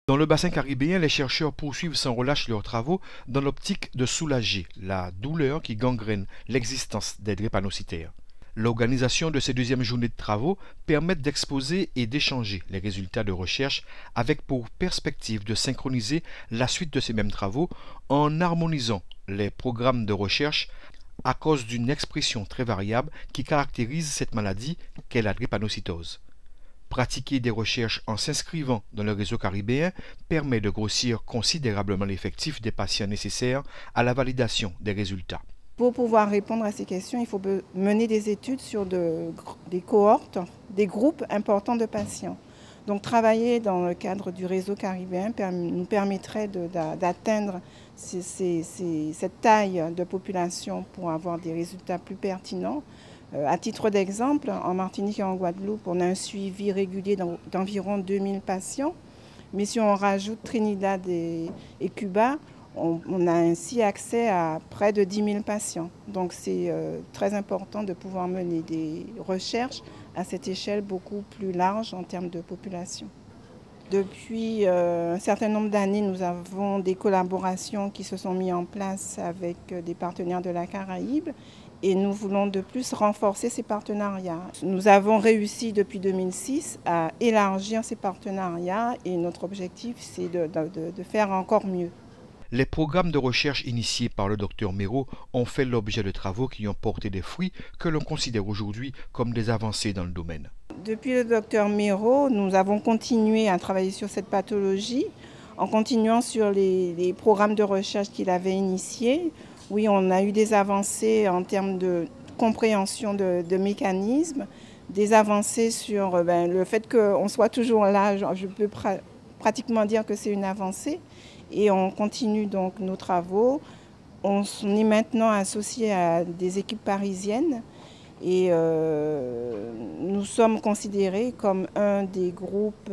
Dans le bassin caribéen, les chercheurs poursuivent sans relâche leurs travaux dans l'optique de soulager la douleur qui gangrène l'existence des drépanocytaires. L'organisation de ces deuxièmes journées de travaux permet d'exposer et d'échanger les résultats de recherche avec pour perspective de synchroniser la suite de ces mêmes travaux en harmonisant les programmes de recherche à cause d'une expression très variable qui caractérise cette maladie qu'est la drépanocytose. Pratiquer des recherches en s'inscrivant dans le réseau caribéen permet de grossir considérablement l'effectif des patients nécessaires à la validation des résultats. Pour pouvoir répondre à ces questions, il faut mener des études sur des cohortes, des groupes importants de patients. Donc travailler dans le cadre du réseau caribéen nous permettrait d'atteindre cette taille de population pour avoir des résultats plus pertinents. À titre d'exemple, en Martinique et en Guadeloupe, on a un suivi régulier d'environ 2000 patients. Mais si on rajoute Trinidad et Cuba, on a ainsi accès à près de 10 000 patients. Donc c'est très important de pouvoir mener des recherches à cette échelle beaucoup plus large en termes de population. Depuis un certain nombre d'années, nous avons des collaborations qui se sont mises en place avec des partenaires de la Caraïbe et nous voulons de plus renforcer ces partenariats. Nous avons réussi depuis 2006 à élargir ces partenariats et notre objectif c'est de faire encore mieux. Les programmes de recherche initiés par le Dr Méraud ont fait l'objet de travaux qui ont porté des fruits que l'on considère aujourd'hui comme des avancées dans le domaine. Depuis le Dr Méraud, nous avons continué à travailler sur cette pathologie en continuant sur les programmes de recherche qu'il avait initiés. Oui, on a eu des avancées en termes de compréhension de mécanismes, des avancées sur le fait qu'on soit toujours là, je peux pratiquement dire que c'est une avancée. Et on continue donc nos travaux. On est maintenant associé à des équipes parisiennes et nous sommes considérés comme un des groupes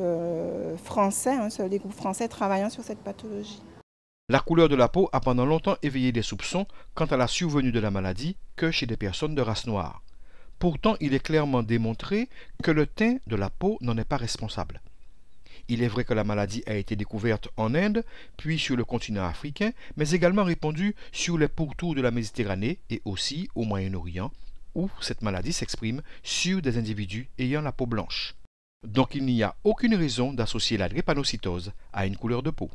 français, un seul des groupes français travaillant sur cette pathologie. La couleur de la peau a pendant longtemps éveillé des soupçons quant à la survenue de la maladie que chez des personnes de race noire. Pourtant, il est clairement démontré que le teint de la peau n'en est pas responsable. Il est vrai que la maladie a été découverte en Inde, puis sur le continent africain, mais également répandue sur les pourtours de la Méditerranée et aussi au Moyen-Orient, où cette maladie s'exprime sur des individus ayant la peau blanche. Donc il n'y a aucune raison d'associer la drépanocytose à une couleur de peau.